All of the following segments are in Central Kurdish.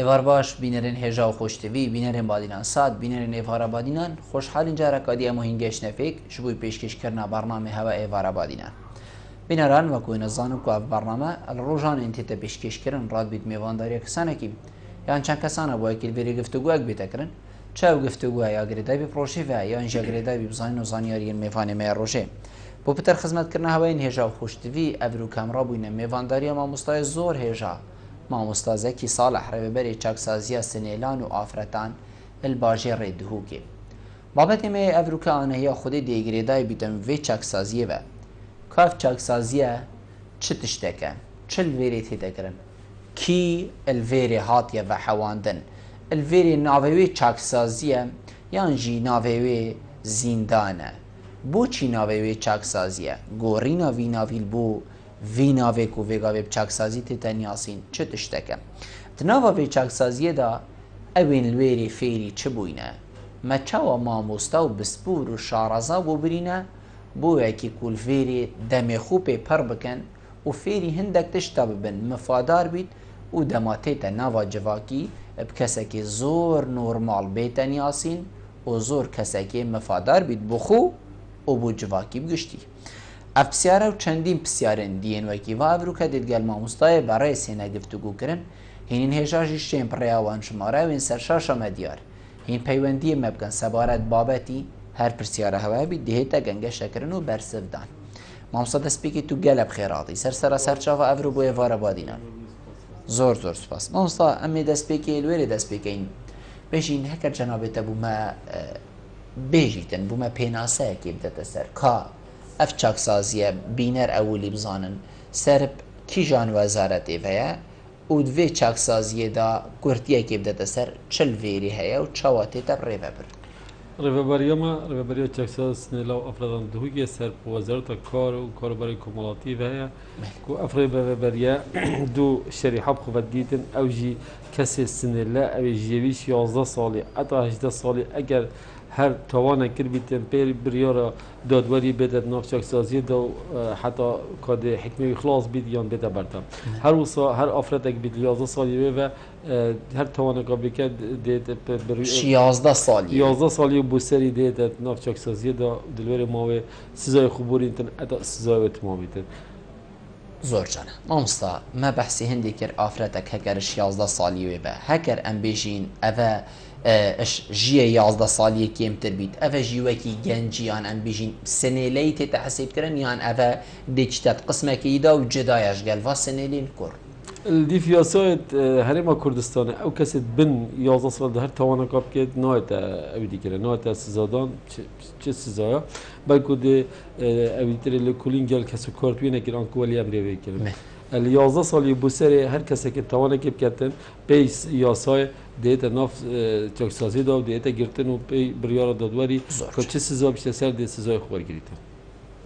ایوار باش بینرین هجا و خوشتوی بینرین بادینان ساد بینرین ایوارا بادینان خوشحال اینجا رکادی امو هنگیش نفیک شبوی پیشکش کرنا برنامه هوا ایوارا بادینان بینران وکوی نزانم که برنامه الروجان انتیت پیشکش کرن راد بید میوانداری کسانه کی یان چند کسانه باید که بری گفتگو اک بیت کرن چه گفتگو یا گریدای بی پروژه و یا اینجا گریدای بی بزاین و زانیاری میوانه می روشه بو پتر خدمت کرنا هوا این هجا و خوشتوی ابرو کامرا بوینه میوانداری ما مستای زور هجا مامۆستا زەکی ساڵح ڕێبەری چاکسازیە سنێلان و ئافرەتان الباژێ ڕێدهووکێ بابەتی مێ ئەڤروکە ئانەهەیە خودی دێگرێدای بیتم vê چاکسازیە بە کاف چاکسازیە چ تشتێکە چ الڤێرێ تێدەگرن کی الڤێرێ هاتیە بە حەواندن الڤێرێ ناوێوێ چاکسازیە یان ژی ناوێوێ زیندانە بۆچی ناوێوێ چاکسازیە گۆڕینا وی ناویل بۆ وی ناوێک و vêgavê bi çaksazî tê tenyasîn çi tiştek e di nava vê çaksaziyê da evên li wêrê fêrî çi bûyne me çawa mamosta û bispûr û şaraza bû birîne bû wekî ku li vêrê demê xû pê per bikin û fêrî hindek tişta bibin mifadar bît û dema tê te nava civakî bi kesekê zor normal bê tenyasîn û zor kesekê mifadar bît bi xû û bû civakî bigiştî ev pisyara û çendîn pisyarên diyên wekî va evrûka dê digel mamostayê berê sêne giftugû kirin hînên hêja jî şên pirêya wan şimare evên serşaşa me diyar hîn peywendiyê me bikin sebaret babetî her pirsyara hewaya bî dihête gengeşekirin û bersivdan mamosta destpêkê tu gelek xêr hatî sersera serçava evrû bû êvara badînan zor zor spas mamosta em ê destpêkê li wêrê destpêkeyîn bêjîn heker cenabê te bû me bêjîtin bû me pênaseyekê bidete ser ka ev çaksaziyê bîner ewilî bizanin serb kîjan wezaretê heye û di vê çaksaziyê da kurtiyekê bidete ser çil vêrî heye û çawa tê te rêvebir Rêveberiya me rêveberiya çaksaz sinêla û afradan dihûkê ser wezareta kar û karobarê komalatî ve heye ku ev rêveberiya du şerîha bi xwe vedîtin ew jî kesê sinêle ew ê jêwî 16 salî heta 18 salî eger her tawana kir bîtin pê biryara dadwerî bêde nav çaksaziyê da heta kadê hikmê xlas bît yan bête berdan her wisa her afretek bît 11 salî wê ve her tawaneka bike dê 11 salî 11 salî bû serî dête nav çaksaziyê da dilwerê mavê sizayê xwe borîntin heta sizayê wê timavîtin zor cane mamosta me behsî hindê kir afretek heker 11 salî wê be heker em bêjîn eve jiye 11 saliyê kêmtir bît ev jî wekî gencî yan em bêjîn sinêleyî tê te hesêb kirin yan ev dê çitet qismekî da û cidaya ji gel va sinêlên kur Dîf yasayê Herêma Kurdistanê ew kesê bin 11 sal di her tawaneka bike nayete ew dîkirin nayete sizadan çi sizaya belku dê ew dîtirê li kulîn gel kesê kartwînekir an ku welî ebrêvê kirin li 11 salî bû serê her kesekê tawanekê biketin pê yasayê dête nav çaksazî da dête girtin û pê biryara dadwerî ku çi siza bişte ser dê sizayê xwe wergirîtin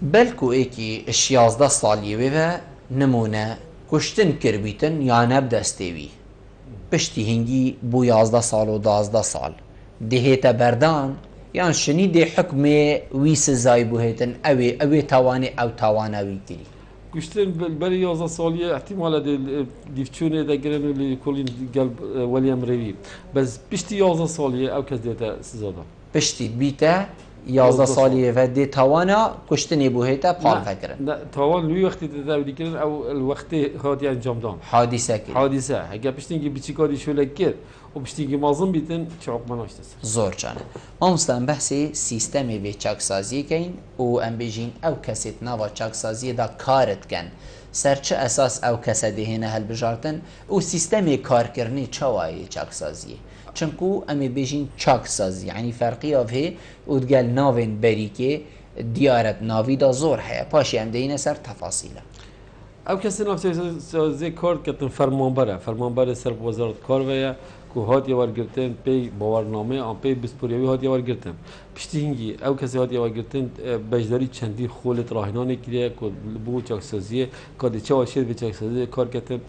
belku êkî 11 saliyê wê ve nimûne kuştin kirbîtin ya neb destê wî piştî hingî bû 11 sal û 12 sal dihête berdan yan şinî dê hikmê wî sizayî bûhêtin ew ê tawanê ew tawana wî kirî Kuştin berî 11 saliyê ihtimale dê dîvçûnê de girin û li kulîn gel welî em rêvî bez piştî 11 saliyê ew kes dête sizadan piştî bîte 11 saliyê ve dê tawana kuştinê bûhête pal vekirin tawan li wî wextê de ew dîkirin ew li wextê hatiye encamdan hadisekê hadîse hege piştînkî biçîkadî şolek kir û piştînkî mezin bîtin çavukman naşte ser zor cane mamosta em behsê sîstemê vê çaksaziyê keyin û em bêjîn ew kesê nava çaksaziyê da kar dikin ser çi esas ew kese dê hêne helbijartin û sîstemê karkirinê çawa yê çaksaziyê çunku em ê bêjîn çaksazî yanî ferqiya hê û digel navên berîkê diyaret navî da zor heye paşê em deyîne ser tefasîla ew kesê nav çaksaziyê kar diketin fermanberê ser wezaret kar ve ye ku hatiye wergirtin pê bawernamê an pê bisporiyewî hatiye wergirtin پشتینگی او کسی هات یا گرتن بجداری چندی خولت راهنانی کلیه که بو چاکسازیه که چه واشید به چاکسازی کار کردن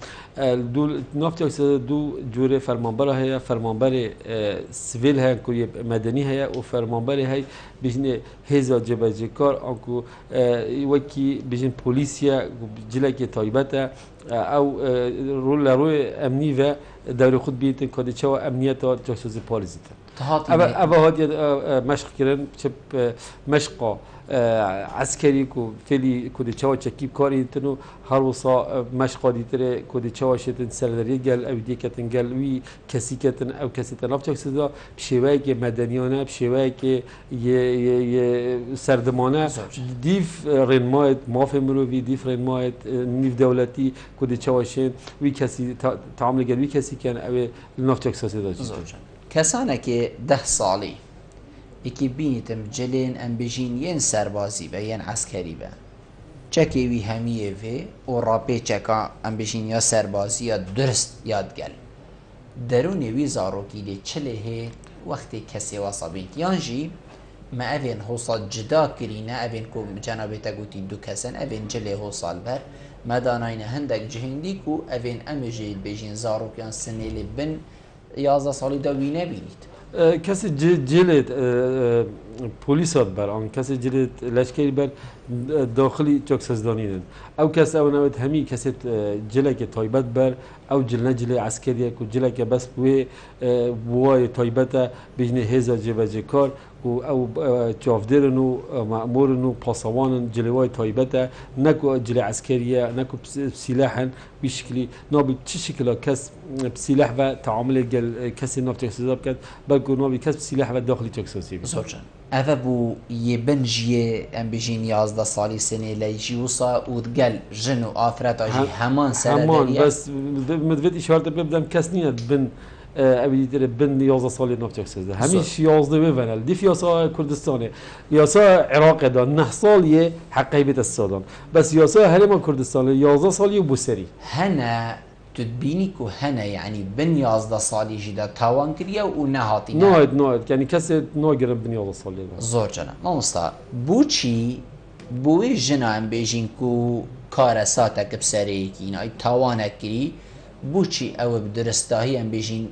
دو نفت چاکسازی دو جوره فرمانبر هیا فرمانبر سیویل هیا که مدنی هیا و فرمانبر هی بیشتر هزار جبهه کار آنکو وکی بیشتر پلیسیا جلکی تایبته او روی امنی و دور خود بیتن که چه امنیت جاسوسی پالیزیته. أبا هادي مشق كرن شب مشقة عسكري كو فيلي كودي تشاو تشكيب كاري تنو هروسا مشقة دي ترى كودي تشاو شتن سردري قال أو دي كتن قال وي كسي كتن أو كسي تنافج كسيدا بشواك مدنيانة بشواك ي سردمانة ديف رنمايت ما في مروي ديف رنمايت نيف دولتي كودي تشاو شين وي كسي تعامل قال وي كسي كان أو نافج كسيدا کسانی که 10 سالی یکی بینیتم جلین ام بجین ین سربازی و ین عسکری به چکی وی همیه و رابطه چکا ام بجین یا سربازی یا درست یاد گل درونی وی زاروکی دی چله هی وقتی کسی وصابید یانجی ما اوین حوصال جدا کرینه اوین کو جنابه تگوتی دو کسن اوین جله حوصال بر مداناین هندک جهندی کو اوین ام جیل بجین زاروکیان سنیل بن 11 سالی دا وی نبینید کسی جلد پلیسات بر آن کسی جلد لشکری بر داخلی چاکسازدانیدن او کسی او نوید همی کسی جلک تایبت بر او جلنا جل عسکریه که جلک بس بوی بوای تایبت بجنه هزار جبهه کار و او چافدرن و مأمورن و پاسوانن جلوای تایبت نکو جل عسکریه نکو بسلاحن بشکلی نابی چه شکل کس بسلاح و تعامل جل کسی ناف چاکسازی بکرد بلکه نابی کس بسلاح و داخلی چاکسازی بکرد. اوه بو یبنجیه ام بجین 11 سالی سنه لیجی وصا ودگل جن و آفرت آجی همان سردریه همان بس مدفت اشارت ببدم کس نیاد بن أبي ترى بن 11 سالي نفتح سازده هميش 11 بفنال دي في ياسا كردستاني ياسا عراق ده 9 ساليه حقي بيت السودان بس ياسا هرم كردستان 11 سالي وبوسري هنا تدبيني كو هنا يعني بن 11 سالي جدا تاوان كريا ونهاتي نايد يعني كسر ناجر بن 11 سالي زور جنا ما مستا بوچي بوي جنا ام بيجين كو كارساتك بسري كي ناي تاوانك كري بوچی او بدرستاهی ام بیشین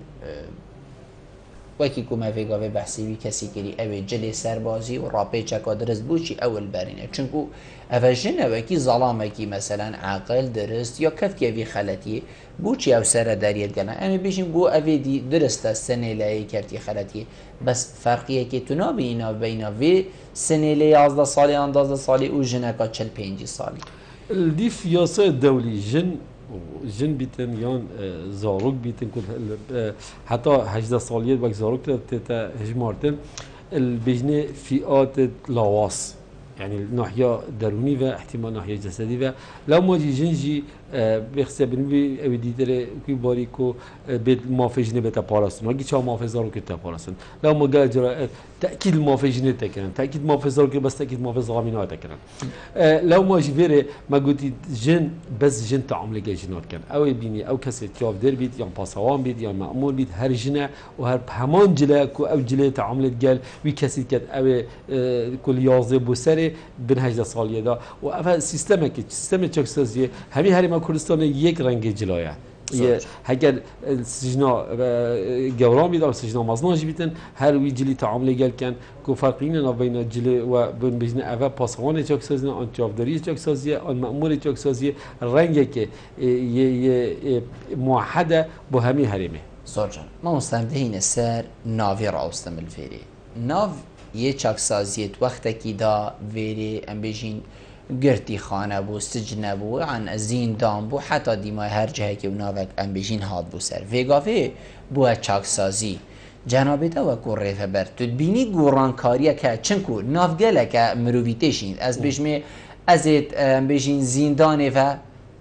وکی کومه ویگاوی بحثی وی کسی کری او جلی سربازی و راپی چکا درست بوچی اول برینه چونکو او جنه وکی ظلامه کی مثلا عاقل درست یا کف که وی خلطیه بوچی او سر داریت گنه اما بیشین بو او دی درست سنه لایی کفتی خلطیه بس فرقیه که تو نبینا بینا وی سنه لی 11 سالی 12 سالی و جنه کا 45 سالی دی فیاسه دولی جن بیتن یان زاروک بیتن کل حتی 18 سالیت وقت زاروک تا هجمارتن البجنه فئات لاواس يعني ناحية دروني و احتمال ناحية جسدي و لو ما جنجي بخسبن بي ابديتره كي باريكو بيت مافجنه بتا باراسن وگي چا مافزارو كتا باراسن لو ما قال جرا تاكيد مافجنه تكن تاكيد مافزارو كي بس تاكيد مافز غامينا تكن لو ما جيره ما قلت جن بس جن تعامل جنات كان او بيني او كسي تشاف در بيت يا باسوان بيت يا مأمور بيت هر جنه وهر همان جلا كو او جلا تعامل قال وي كسي كت او كل يازه بوسري بن 18 سالیه دا و اول سیستم چاکسازی همین هرم کردستان یک رنگ جلایه اگر سجنا جوران بيد أو سجنا مزناج بيتن هر ويجلي تعامل جال كان كفرقين بين جلي وبين بين أفا باسوان تشكسازنا أن تشافدري تشكسازية أن مأمور تشكسازية الرنجة ك موحدة بهمي هرمه. زوجان ما مستمدين السر نافي راوستم الفيري ناف یه چاکسازیت وقتی که دا ویری ام بیشین گرتی خانه بو سجن بو عن زندان بو حتی دیمای هر جهه که ناوک ام بیشین هاد بو سر ویگافه بو چاکسازی جنابه دا و کوریفه بر تدبینی گورانکاریه که چنکو نافگله که مروویتشین از بیشمی ازت ام بیشین زندانه و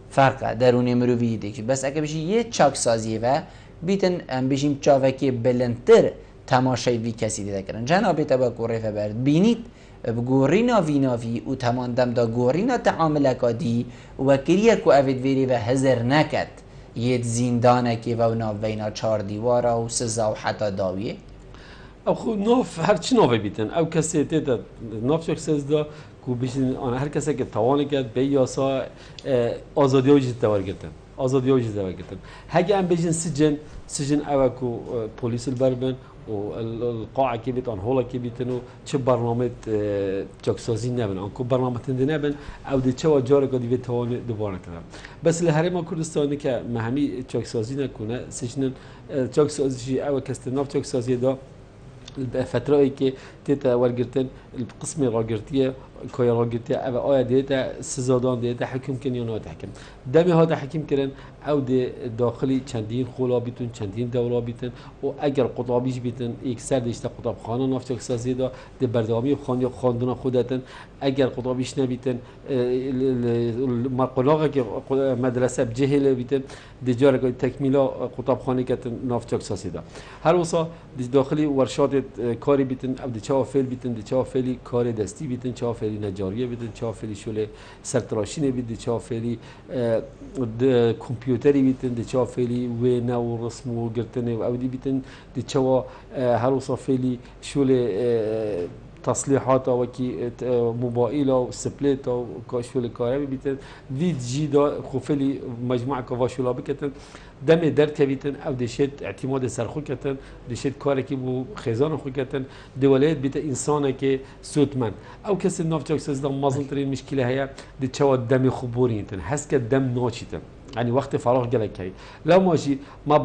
فرقه درون مروویده که بس اگه بیشین یه چاکسازیه و بیتن ام بیشین چاوکی بلندتر تماشای وی کسی دیده کردن جنابه تبا گوریفه برد بینید بگورینا ویناوی و تماندم دا گورینا تعامل کادی و کریه که اوید ویری و هزر نکد یه زندانه که و ناوینا 4 دیوارا و سزا و حتی داویه او خو ناف هر چی ناف بیتن او کسی تیتا ناف چک سزدا کو بیشتر آن هر کسی که توان کرد به یاسا آزادی ها جد دور گرتن آزادی ها جد دور گرتن هگه هم بیشتر سجن او کو پلیس البربن والقاعة كي بيت عن هولا كي بيتنو چه برنامج جاكسازي نبن انكو برنامج تند نبن او دي چوا جارة قدي بيت توان دوباره كلام بس لهرم كردستاني که مهمی جاكسازي نکنه سجن جاكسازي او كستناف جاكسازي دا فترهایی که تیتا ورگرتن القسم راگرتیه کای راگرتیه او آیا دیتا سزادان دیتا حکم کن یا نه حکم دمی ها حکم کردن او دی داخلی چندین خولا بیتون چندین دولا بیتن و اگر قطابیش بیتن یک سر دیشتا قطاب خانه نافچک سازی دا دی بردامی خواندن خودتن اگر قطابیش نبیتن مقلاقه که مدرسه بجهل بیتن دی جارگاه تکمیلا قطاب خانه کتن نافچک سازی دا هر وسا داخلی ورشات کاری بیتن او دی چه فعل بیتن دی چه فعلی کار دستی بیتن چه فعلی نجاریه بیتن چه فعلی شغل سرتراشینه بیتن چه فعلی کامپیوتری بیتن دی چه فعلی و نو رسم و گرتنه و اودی بیتن دی چه هر وسا فعلی شغل تصليحات وكي موبايل او سبليت او شغل كهربي بيتن فيد جي دا خوفلي مجموعه كواشولا بكتن دم درد كبيتن او دشيت اعتماد سرخو كتن دشيت كاركي بو خزان خو كتن دولات بيت انسان كي سوتمن او كس نافچوك سزدا مازلترين مشكله هي دي تشوا دم خبورينتن حسك الدم نوشيتن يعني وقت فراغ جلك هي لو ماشي ما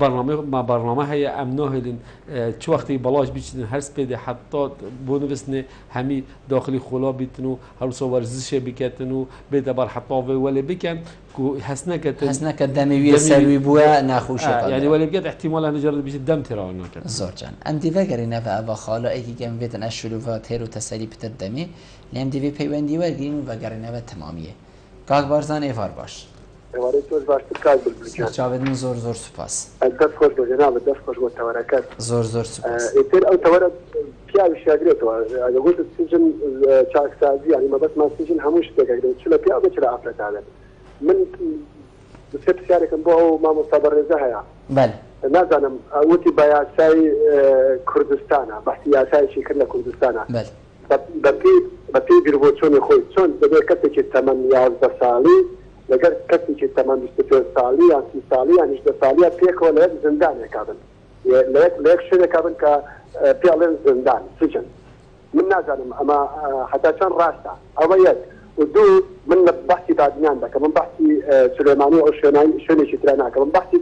برنامه هي امناهلن چه وقتی بلاش بیچن هر سپید حتی بونوسنه همی داخلی خلا بیتنو هر سو ورزش بکتنو بده بر حتی ولی بکن کو حسنك دموي سلوي بوا ناخوش يعني ولا بجد احتمال ان جرد بيش الدم ترى هناك زورجان ام دي فكر نفع و خاله اكي كم بيتن اشلوفات هيرو تسلي بتدمي لم دي بيوندي ورگين و گرنه و تمامیه کاک بارزان ایفار باش وارد توز باش تکای بلبلجان جاودن زور سپاس دست خوش با جناب دست خوش با تورکت زور سپاس ایتر او تورد پیاوی شاگرد تو اگه گفت سجن چاک سازی یعنی ما بس ما سجن هموش دقیقه چلا پیاوی چلا افراد عادت من سبت شاركم بو ما مستبرزه هيا بله نازنم اوتي بياساي كردستان بحث ياساي شي كله كردستان بله بطي بيربوتشوني خوي شلون بدي كتشي 18 سالي لقد كتشي 18 سالي يعني سالي يعني 6 سالي بيكو له زندان كابن ليك شنو كابن ك بيعلن زندان سجن من نازنم اما حتى كان راستا اويات ودو من بحثي بعدنان ده كمان بحثي سليماني او شنو شترانا كمان بحثي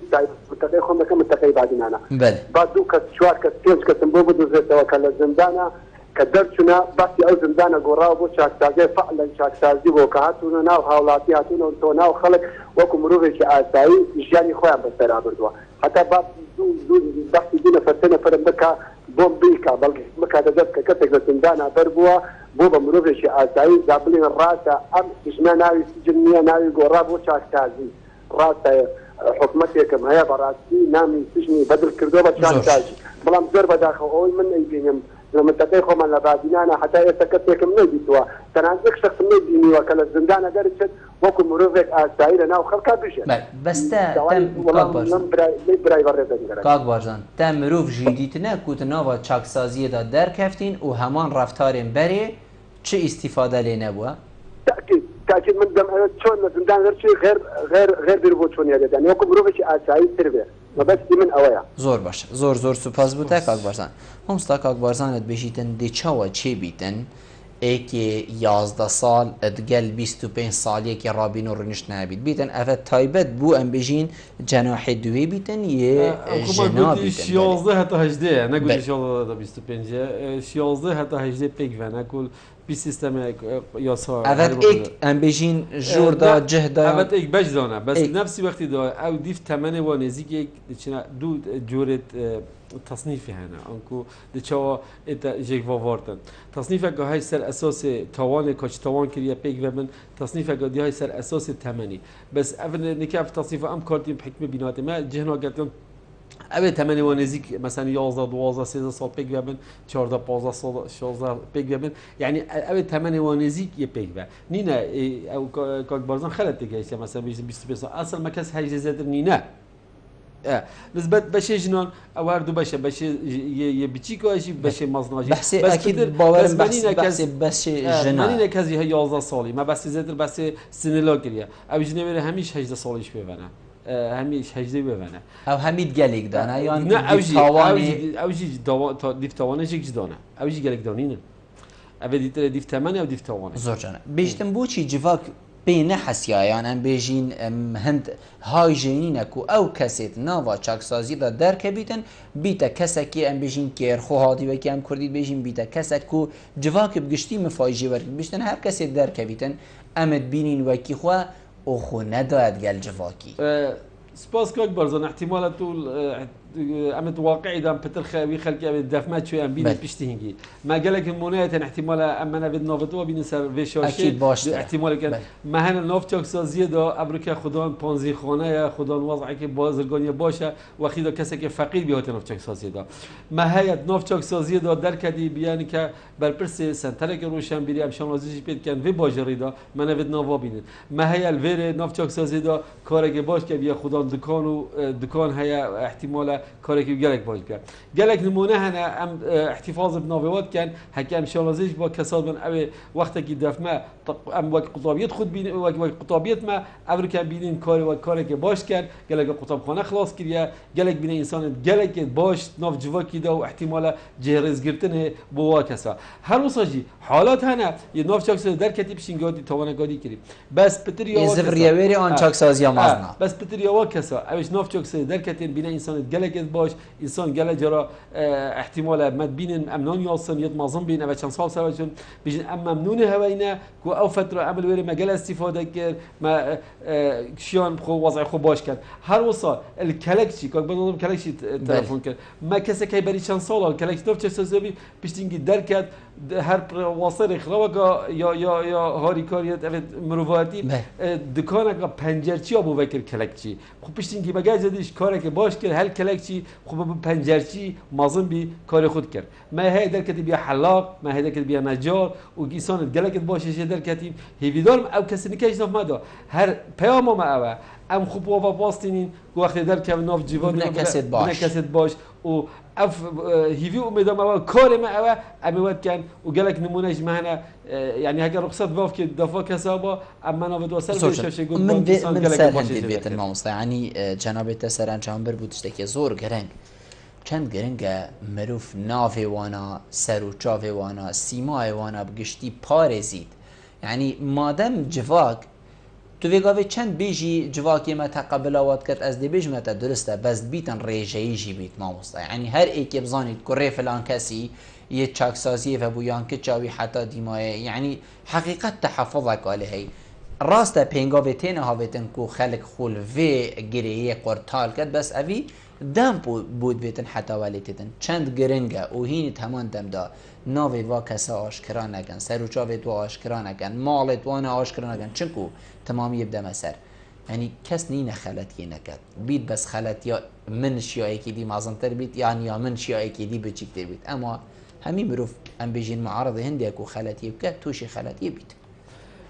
متقيخهم ده كمان متقي بعدنانا بله بعدو كشوار كتيز كتنبو بدو زي توكل الزندانة كدرتنا بحثي او زندانة قراو بو شاكتازي فعلا شاكتازي وكهاتونا ناو هاولاتي هاتونا وانتونا وخلق وكو مروفي شعاساي جاني خويا بسيرا بردوا حتى دو بحثي دينا فتنا فرمكا بومبيكا بل مكا دزبكا كتك الزندانة بربوا بوبا مروفي شي آساي دابلين الراسة أم اسمها ناوي سجنية ناوي قراب وشاك تازي راسة حكمتي كم هيا براسي نامي سجني بدل كردوبة شاك تازي بلام زربة داخل أوي من أيديهم لما تقيخوا من لبادينانا حتى يتكتك كم نجيتوا تنازك شخص نجيني وكلا الزندانة درشت وكو مروفيك آساي لناو خلقا بشت بس تا تم کاک بارزان تا مروف جیدیتنه کوتنا و چاکسازی دا در کفتین و همان رفتارین بره چه استفاده لی نبوه؟ تأكيد من دم شلون زندان غير شيء غير بيربوتشون يا يعني يوكم بروفش آساي تربية ما بس دي من أويا زور باش زور سپاس بوده کاک بارزان همستا کاک بارزان بشیتن دی چاوا چه بیتن ایکی 11 سال ادگل 25 سالیه که رابین و رنش نبید بیتن افت تایبت بو ام بجین جناح دوی بیتن یه جنا بیتن 11 حتی 18 نگویی 11 25 11 حتی 18 پیک و نکول بی سیستم یاسا افت ایک ام بجین جور دا جه دا افت ایک بج دانه بس نفسی وقتی دا او دیف تمنه و نزیک یک دو جورت تصنيفي هنا انكو دچوا اتا جيك وارتن تصنيفك هاي سر اساس توان كاش توان كريا بيك ومن تصنيفك دي هاي سر اساس ثماني بس افن نكاف تصنيف ام كارتين بحكمه بينات ما جهنا قالتهم ابي 8 ونزيك مثلا 11 12 13 سال بيك ومن 14 15 سال 16 بيك ومن يعني ابي 8 ونزيك يبيك نينا او كاك بارزان خلت تجيش مثلا 25 اصل ما كاس هاي زاد نينا نسبت بشه جنان او هر دو بشه یه بیچیکو اشی بشه مزناجی بس اكيد باورم بس جنان منی نکازی ها 11 سالی ما بس زیتر بس سنلا کریه او جنه میره همیش 18 سالش ببنه همیش 18 ببنه او همید گلیک دانه یا نه اوجی دیف توانه چیک دانه اوجی گلیک دانینه او دیتر دیف تمنه او دیف توانه زور جانه بیشتم بو چی جواک بین حسیایان ام بیجین هند هایجینینکو او کسیت ناوا چاکسازی دا درک بیتن بیتا کسکی ام بیجین کیر خو هادی وکی ام کردید بیجین بیتا کسکو جواک بگشتی مفایجی ورد بیشتن هر کسی درک بیتن امد بینین وکی خو او خو نداد گل جواکی سپاس که برزن احتمال طول امد واقعي دام بتر خوي خلق امد دفمات شوي ام بين بيشتهنجي ما قالك المونات احتمال امنا بد نوفتو بين سر في شوشي اكيد باشه احتمال كان ما هن نوفتوك زياده ابركا خدان بانزي خانه يا خدان وضعك بازرگانيه باشه وخيدا كسا که فقير بيوت نوفتوك زياده ما هي نوفتوك زياده دركدي بيان که برپرس سنترك روشن بيري امشان وازيش بيت كان في باجريدا من ود نووا بين ما هي الفير نوفتوك زياده كارك باش که بیا خدان دکان هي احتمال کاری که گلک باید کرد گلک نمونه هنه ام احتفاظ بناویات کن حکم شالازیش با کساد من اوه وقتی که دفمه ام وقت قطابیت خود بین وقت قطابیت ما اول که بینین کاری که باش کن گلک قطابخانه خلاص کریه گلک بین انسان گلک باش ناف جواکی دا و احتمال جهرز گرتن بوا کسا هر وصاجی حالات هنه یه ناف چاکس در کتیب شینگادی توانگادی کردیم بس پتریا زفریاوری آن چاکسازی مازنا بس پتریا کسا اوش ناف چاکس در کتیب بین انسان گلک باش انسان گله جرا احتمال مد بين امنون يوصل يتمازن بين ابا چند سال سواشون بيجن ام ممنون هوينا كو او فتره عمل ويري مجال استفاده كر ما شيان خو وضع خو باش كان هر وصل الكلكشي كو بدون كلكشي تليفون كان ما كسا كاي بري چند سال الكلكشي نوف چسازبي بيشتينجي دركات هر واصل خروقا یا هاریکاریت اوت مروواتی دکانه که پنجرچی ابو بکر کلکچی خوب پیشتین که بگه جدیش کاری که باش کرد هر کلکچی خوب پنجرچی مازن بی کار خود کرد ما هی در کتی بیا حلاق ما هی در کتی بیا نجار و گیسان گلکت باشه در کتی هیویدارم او کسی نکش نف مادا هر پیام ما اوه ام خوب و باستینین وقتی در که ناف جوان نکست باش و اف هیوی امیدم اول کار ما اول امیوت کن و گلک نمونهش مهنه يعني هكا رخصت باف كي دفا كسابا اما انا بدو اسال بيش يقول من سر هندي بيت الماموستا يعني جناب تسران چامبر بود تشتكي زور گرنگ چند گرنگ مروف نافي وانا سرو چاوي وانا سیما وانا بگشتی پارزید يعني مادام جواک تو ویگاوی چند بیجی جواکی ما تقبلات کرد از دی بیج ما درسته بس بیتن ریجهی جی بیت ماموستا يعني هر ایکی بزانید که فلان کسی یه چاکسازی و بویان که چاوی حتی دیمایه يعني حقیقت تحفظک علیه راست پینگاوی تینه هاویتن کو خلق خول وی گریه قرطال کرد بس اوی دم بود بیتن حتی ولیتن چند گرنگه و هین تمان دم دا ناوی وا کسا آشکرا نکن سروچاوی تو آشکرا نکن مالت وانا آشکرا نکن چنکو تمامی یبدم سر يعني کس نینه خلطی نکد بید بس خلط یا من شیعه کی دی مازنتر بید يعني یا من شیعه کی دی بچکتر بید اما همین مروف ام بیجین معارض هندی اکو خلطی بکد توشی خلطی بید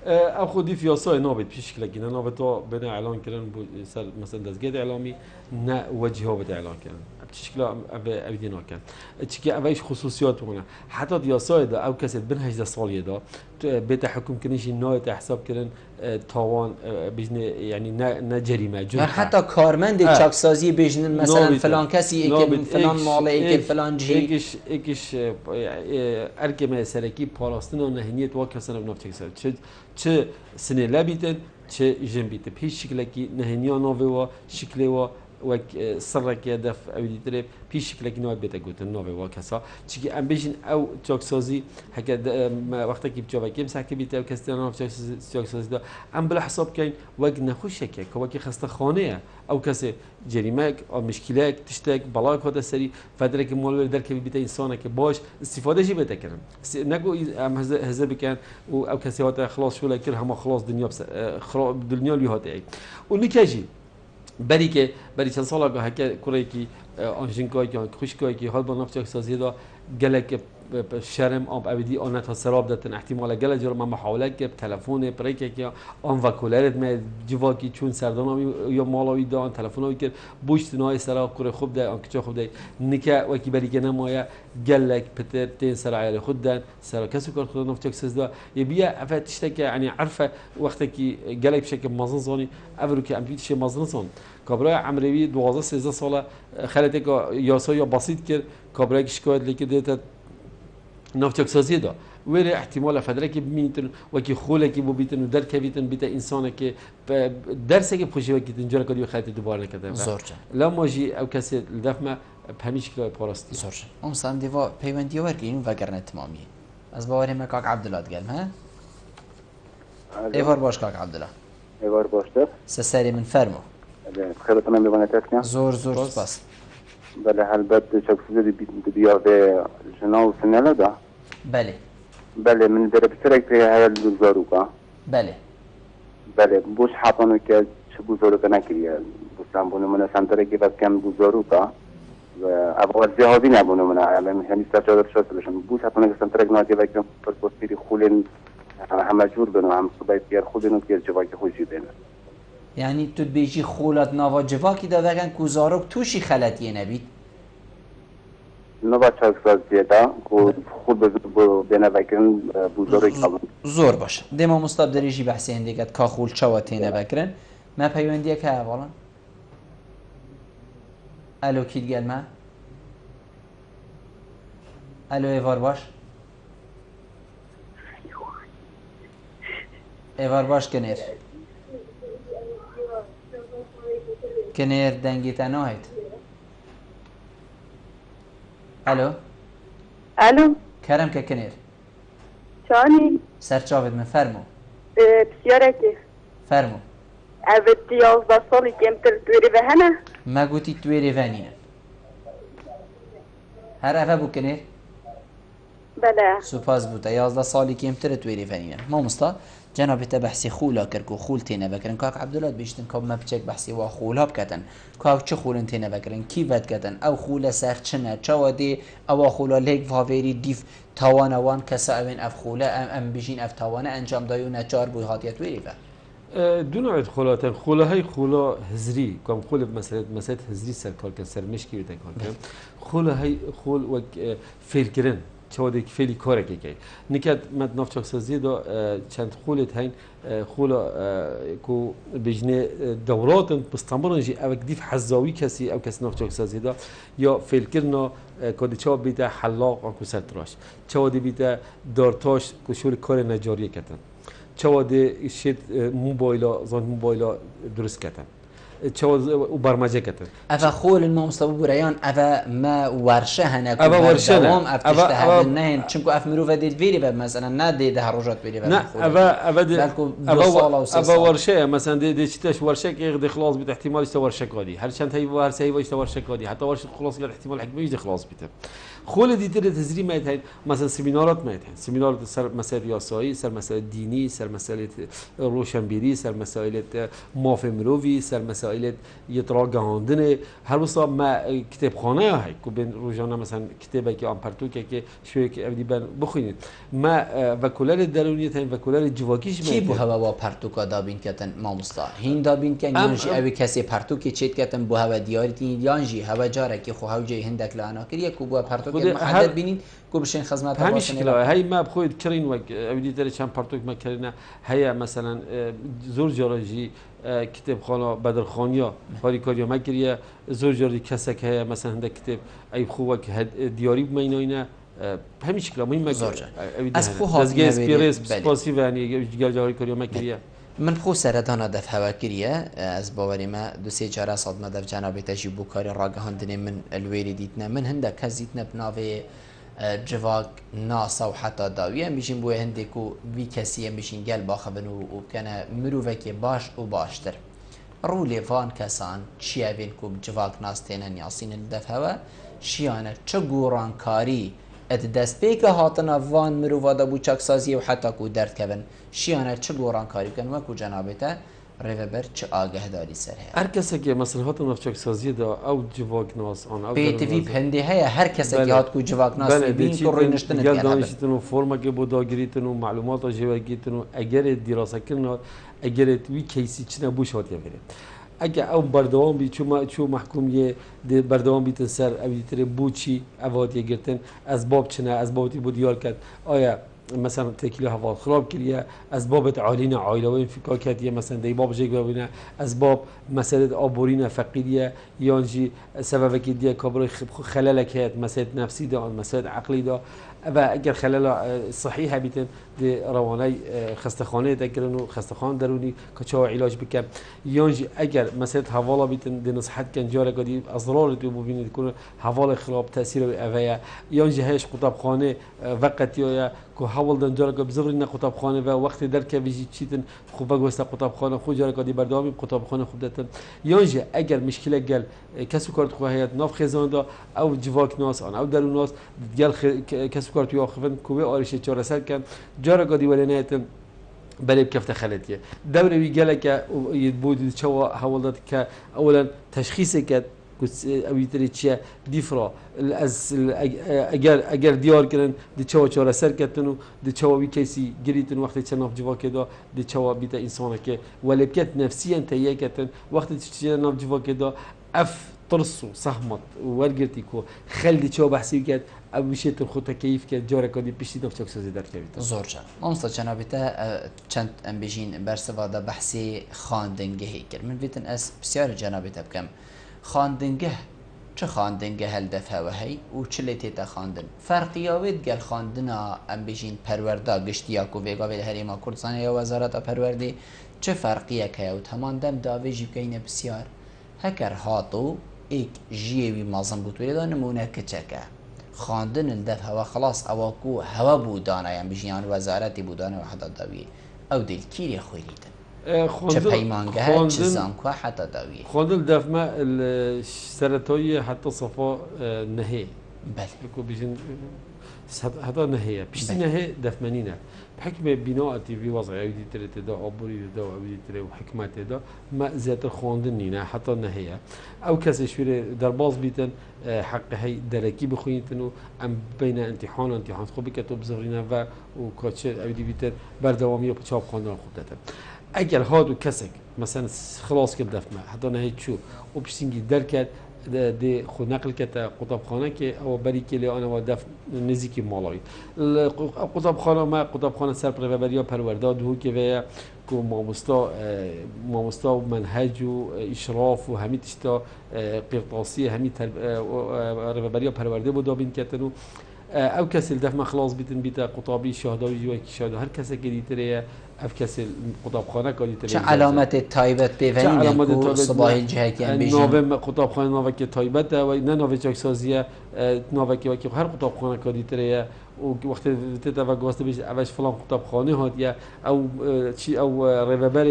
اخو دي فياساي نابت بشكل كده نابتو بنا اعلان كرن مثلا دزجد اعلامي نا وجهه بده اعلان كرن بشكل ابدينا كان تشكي اويش خصوصيات هنا حتى فياساي ده او كسب بين 18 سال ده بيت حكم كنيش نوع حساب كرن تاوان بجن يعني نا جريمه جرم حتى كارمند چاكسازي بجن مثلا فلان كسي اكل فلان مال اكل فلان جي اكش اركمه سركي بالاستن نهنيت واكسن بنفس چه سنه لبیتن چه جن بیت پیش شکلی که نهنیا نووا شکلی و سرکی دف اولیتره پیش شکلی که نوع بیت گوتن نووا کسا چی ام بیشین او چاکسازی هک وقتی که بچه وکیم سعی بیت او کسی ناف چاکسازی دا ام بلا حساب کن وق نخوشه که وقتی خسته خانه او کسی جریمه او مشکلات تشتک بلاک هذا سری فتره که مول در که بیت انسانه که باش استفاده جی بیت کنن نگو ام هزار بکن او کسی هات خلاص شو لکن هم خلاص دنیا دنیا لی هاته و نکجی بری که بری چند سال آگاه که کره کی آنژینکایی که خوشکایی که حال با نفت سازی دا گله که شرم آب ابدی آن تا سراب دادن احتمال گله جرم محاوله کرد تلفن پریک که آن وکولارت می جواکی چون سردان یا مالاوی دان تلفن کرد بوشت نای سراب کره خوب ده آن کجا خوب ده نکه وکی بری که نمایا گلک پتر تین سرعیل خود دن سر کسو کار خود نفتک سزدا یبیا افتشته که یعنی عرفه وقتی که گلک بشه که مازن زانی اولو که امپیتش مازن زان کابرای عمروی 12-13 ساله خلته که یاسا یا بسیط کرد کابرای شکایت لیکه دیت نفتک سازی دا ولی احتمال فدره که ببینید و که خوله که ببینید و درک بیتن بیت انسانه که درسه که پوشی و که اینجا کاری خیلی دوباره نکرده زورجه لا ماجی او کسی دفمه همیشه که پاراستی زورجه اون سام دیوا پیوندی ورگین و گرنه تمامی از باوری مکاک عبدالله گل ها ایوار باش کاک عبدالله ایوار باشتر سسری من فرمو خیرتون هم ببانه تکنیم زور سپاس بله البته شخصی بیا به جناو سنلا دا بله من در بسرک به هر زاروکا بله بوش حاطانو که چه بزرگ نکریه بسام بونه من سنتره که بس کم بزرگا و ابغى جهازی نبونه من علم یعنی استفاده شد بشم بوش حاطانو که سنتره که نادی وقتی پر پوستری خولن هم مجبور بنو هم صبح پیر خودنو که جوای خوشی بینه یعنی تو بیجی خولات نوا جواکی داده کن که زاروک توشی خلطیه نبید نوا چاکساز دیتا که خود بینه بکرن بزرگ زور باشه دیما مستاب دریجی بحثی هنده کد که خول چواتینه بکرن ما پیوندیه که اولا الو کید گل ما الو ایوار باش ایوار باش کنیر دنگی تناهید الو کرم که کنیر چانی سرچاوید من فرمو بسیاره که فرمو اوه 11 سالی کمتر تویری به هنه ما گوتی تویری ونینه هر اوه بو کنیر بله سپاس بوده 11 سالی کمتر تویری ونینه ما مستا جناب تا بحثی خولا کرد و خول تینه بکرن کاک عبدالله بیشتن که ما بچک بحثی و خولا بکتن کاک چه خولن تینه بکرن کی ود کتن او خولا سخت چنه چوادی او خولا لیک واویری دیف توانوان کسا اوین اف خولا ام بجین اف توانه انجام دایو نچار بوی هاتیت ویری و دو نوع خولاتن خولا های خولا هزری کام خول مسئله هزری سر کار کن سر مشکی بیتن کار کن خولا های خول و فیل کرن چوادی که فعلی کاره که نکات مد نافچاک سازی دا چند خولت هین خولا کو بجنه دورات بستانبران جی او کدیف حزاوی کسی او کسی نافچاک سازی دا یا فعل کرنا کدی چوا بیتا حلاق کو سرتراش چوادی بیتا دارتاش کو شور کار نجاریه کتن چوادی شد موبایلا درست کتن چواد و برمجه کتن. اوا خول ما مستوى بريان اوا ما ورشه هناك اوا ورشه دوام افتشته هذا نهن چونكو اف مرو وديت فيري مثلا نادي ده روجات فيري لا اوا ورشه مثلا دي چتاش ورشه که غد خلاص بيت احتمال است ورشه قادي هر چند هي ورشه هي ورشه قادي حتى ورشه خلاص قال احتمال حكمي يجي خلاص بيت خول دي تر تزري ما يتهين مثلا سيمينارات ما يتهين سيمينارات سر مسائل رياسایی سر مسائل ديني سر مسائل روشنبيري سر مسائل ماف مروي سر مسائل يتراجع عندنا هر وصل ما كتابخانه هاي كوبين روزانه مثلا كتابه که آمپرتو که شوی که ابدی بن بخونید ما وکولار درونی تن وکولار جواکیش کی بو هوا با پرتوکا دابین کتن ما مستا هین دابین کن یانجی اوی کسی پرتوکی چیت کتن بو هوا دیارتی یانجی هوا جاره که خو هوجی هندک لانا کریه کو بو پرتوک محدد بینید کو بشین خدمت همیشه کلا هی ما بخوید کرین و ابدی در چند پرتوک ما کرینه هيا مثلا زور جارجی کتابخانه بدرخانیا کاری ما کریه زور جاری کسی که مثلا هنده کتاب ای خوبه که دیاری بمیناینه همیشه کلا مهم مگه از خو ها اسپیرس پاسیو یعنی جاری کاری ما کریه من خو سردان دف هوا کریه از باوری ما دو سه جاره صد مدف جناب تجیب کاری راگهاندنی من الویری دیتنه من هنده کزیتنه بناوی جواک ناسا و حتی داویه میشین بوی هنده کو وی کسیه میشین گل باخبن و کنه مروفه که باش و باشتر رولی وان کسان چیه وین کو جواک ناستینن یاسین الدف هوا شیانه چه گوران کاری ات دست پیک هاتنا وان مروفه دا بو چاک سازیه و حتی کو درد کبن شیانه چه گوران کاری کن و کو جنابه تا ریوبر چه آگه داری سر هست هر کسی که مثلا هات نفچک سازی دا او جواک ناس آن او پی تی وی پنده هیا هر کسی که هات کو جواک ناس بین تو روی نشتن دیگر دانشتن و فرما که بود داگریتن و معلومات جواگیتن و اگر دراسه کردن اگر توی کیسی چه نبوش هات یافته اگه او بردوام بی چو محکومیه بردوام بیتن سر اویتر بوچی اوادی گرتن اسباب چنه اسبابی بود دیار کرد آیا مثلا تکیل هوا خراب کردیه اسباب عالین عائله و انفکاکیه مثلا دی باب جگ ببینه اسباب مسئله آبورین فقیریه یانجی سبب که دیه کابر خلل که مسئله نفسی دا مسئله عقلی دا و اگر خلل صحیح بیتن دی روانه خستخانه تکرن و خستخانه درونی کچا علاج بکن یانجی اگر مسئله حوالا بیتن دی نصحت کن جاره کدی اضرار تو ببینید کنه حوالا خراب تاثیر اویا یانجی هیچ قطبخانه وقتی یا که حال دن جاره که بزرگی نه قطبخانه و وقتی در که بیشی چیتن خوب بگوست قطبخانه خود جاره کدی بردامی قطبخانه خوب دتن یانجی اگر مشکل گل کسو کارت خواهیت ناف خزانده او جواک ناس آن او درون ناس گل کسو کارت یا خوبن کوه آرش چهار سر کن جاره کدی ولی نه بله بكفته خلتيه دوري ويقال که يبود شو حاولت که اولا تشخيص كد او يتري چه ديفرا از اگر دیار کردن دی چوا چهار سر کردن دی چوا وی کسی گریتن وقتی چناف جوا کدا دی چوا بیت انسان که ولی بکت نفسیاً تهیه کردن وقتی چناف جوا کدا اف ترسو صحمت ورگرتی کو خل دی چوا بحثی کرد او بشیت خود کیف کرد جاره کدی پیشی نفچک سازی در کردید زور جان مامستا جنابیتا چند ام بجین برسواده بحثی خواندنگهی کرد من بیتن از بسیار جنابیتا بکم خواندنگه چه خواندنگه هل دفعه وهی و چه لیتیتا خواندن فرقیاوید گل خواندنا ام بجین پرورده گشتیا کو ویگا وید هریما کردستان یا وزارت پروردی چه فرقیه که او تمام دم داویجی بگینه بسیار هکر هاتو ایک جیوی مازم بوتوری دا نمونه کچکه خواندن الدفعه و خلاص اواکو هوا بودانه یم بجیان وزارتی بودانه و حتی داویه او دل کیری خویلیدن چه پیمانگه چه زانکوه حتی داویه خواندن دفمه سرطایی حتی صفا نهی بله بکو بجین حتی نهیه بیشتی نهی دفمنینه بحكم بناء في وضع عودي ترى دا عبوري دا عودي ترى وحكمات دا ما زيادة خواندنينا حتى النهاية أو كذا شوية درباز بيتن حق هاي دركي بخوينتنو أم بين امتحان خوب كتب زغرينا و وكاتش عودي بيتن بردوامي وبتشاب خواندن خودتن أجل هادو كسك مثلا خلاص كده دفمة حتى نهاية شو وبشتنجي دركت دی خود نقل کته قطبخانه که او بری کلی آن و دف نزدیکی مالایی قطبخانه ما قطبخانه سر پروردیا پرورداد هو که ویا کو ماموستا و منهج و اشراف و همین تشتا قرطاسی همین پروردیا پرورده بود دابین کتنو او کسی دف ما خلاص بیتن بیتا قطابی شهداوی و شهدا هر کسی که دیتره اف کسی قطبخانه کاری تره چه علامت تایبت ببینید کو صباحی جهتی ام بیشتر ناو قطبخانه ناو که تایبت و نه ناو چاک سازیه ناو که هر قطبخانه کاری تره و وقتی تتا و گواسته بیش اولش فلان قطبخانه هات یا او چی او ربابر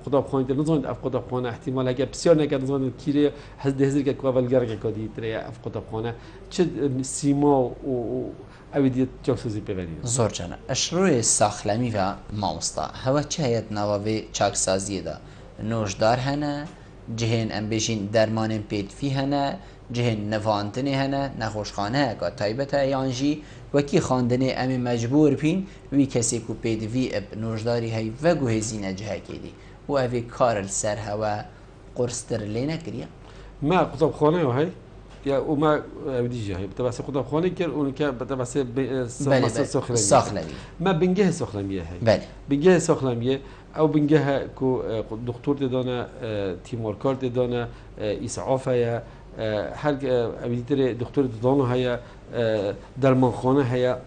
قطبخانه تر نزند اف قطبخانه احتمال اگر بسیار نکرد نزند کیری هزار که اول گرگ کاری تره اف قطبخانه چه سیما و اویدیت چاکسازی ببینید. زور جانه. اشروی ساخلمی و مامستا. هوا چه هیت نوابی چاکسازی دا؟ نوشدار هنه، جهن ام بیشین درمان پیدفی هنه، جهن نوانتنی هنه، نخوشخانه که تایبت ایانجی وکی خواندنی امی مجبور بین وی کسی کو پیدفی اب نوشداری هی و گوهزینه جه کدی. و اوی کار سر هوا قرص در لینه کریه؟ ما قطب خانه هی. یا وما وديجي هي بتبع قطب خانه كر ونك بتبع ساخلمي ما بنجه ساخلميه هي بله بنجه ساخلميه او بنجه كو دكتور تدانا تيمور كارت تدانا اسعاف هي هر ابيتر دكتور تدانا هي درمان خانه هي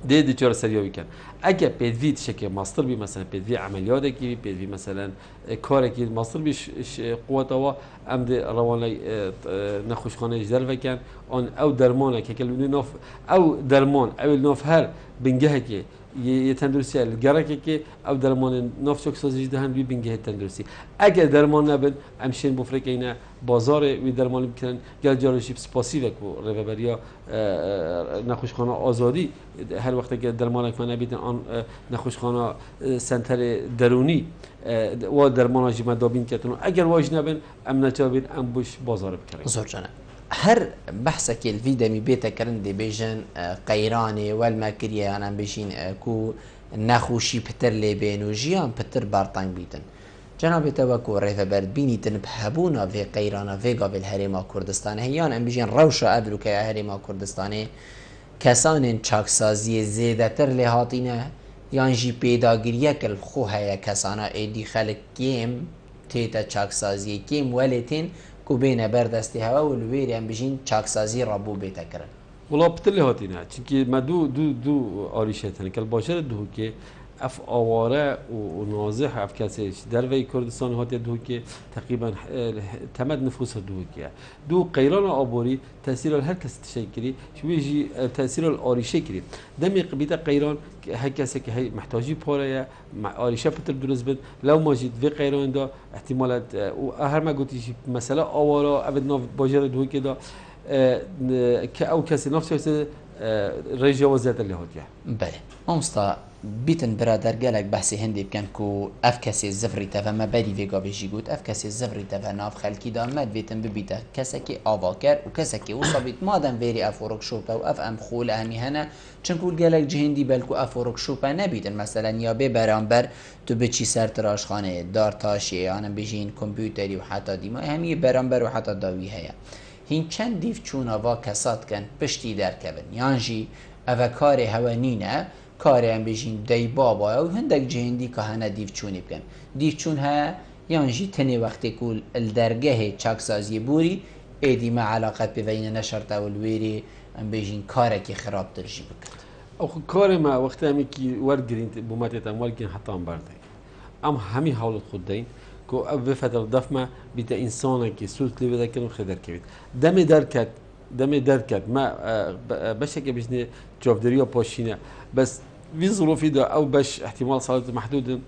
دي چهار سریابی کن اگه پیدوی شکل ماستر بی مثلا پیدوی عملیات کی پیدوی مثلا کار کی ماستر بی قوت و عمد روانی نخوشخانه اجدر وکن آن او درمان که کلونی ناف او درمان او ناف هر بنگه که یه تندرسی الگرایی که او درمان نافچوک سازی دهن بی بینگه تندرسی اگر درمان نبود امشین بفرق اینا بازار وی درمان میکنن گل جارشی سپاسی وکو رهبریا نخوشخانه آزادی هر وقت که درمان کنه نبیدن آن نخوشخانه سنتر درونی و درمان جمع دابین کتنو اگر واج نبین ام نتابید ام بوش بازار بکرن زور جانا هر بحث که الفيدا می بیت کرن دی بیجن قیرانی والماکریه آن بیشین کو نخوشی پتر لبین و جیان پتر بارتان بیتن جناب توکو رهبر بینیتن بهبونا في قیرانا في قبل هرما کردستان هیان ام بیجن روشا ابرو که هرما کردستانی کسان چاکسازی زیاده تر لحاطینه یان جی پیداگیریه کل خواه کسانا ایدی خلق کیم تیتا چاکسازی کیم ولیتین کو بین بردستی هوا و الویری ام بیجین چاکسازی رابو بیتا کرن ولا بتر لهاتینه چونکه ما دو آریشه تنه کل باشه دو که اف آواره و نازح اف کسیش در وی کردستان هات دو که تقریبا تمد نفوس دو که دو قیران آبوری تاثیر هر کس تشکری شویجی تاثیر آریشه کری دمی قبیله قیران هر کسی که هی محتاجی پاره آریشه پتر درست بد لو ماجید وی قیران دا احتمالات و هر ما گویی مثلا آواره ابد ناف باجر دو که دا که او کسی نفسه رجع وزارت اللي هوتيا. بله. مامستا بیتن برادر گلک بحثی هندی بکن کو اف کسی زفری تا ما بدی ویگا بهشی گود اف کسی زفری تا ناف خلکی دامد بیتن ببیته کسی که آواکر و کسی که وصابیت مادم ویری افورک شوپا و اف ام خول اهمی هنه چون کول گلک جهندی بلکو افورک شوپا نبیتن مثلا یا به برانبر تو بچی سر تراشخانه دار تاشی آنم بجین کامپیوتری و حتی دیما همی برانبر و حتی داوی هیا هین چند دیف چون آوا کسات کن پشتی در کبن یانجی اوه کار هوانینه کار هم بجین دی بابا و هندک جهندی که هنه دیف چونی بکن دیف چون ها یانجی تنی وقتی کول الدرگه چاکسازی بوری ایدی ما علاقت بین نشرت و الویری هم بجین کاره که خراب ترجی بکن او کار ما وقتی همی که ورد گرین بوماتیت هم ورد گرین حتی هم برده ام همی حولت خود دین که او فتر دفمه بیت انسانه که سوت لی بده کنم خدر کبید دم درکت ما بشه که بجنه جافدریا پاشینه بس في ظروفي ده او باش احتمال صلاة محدود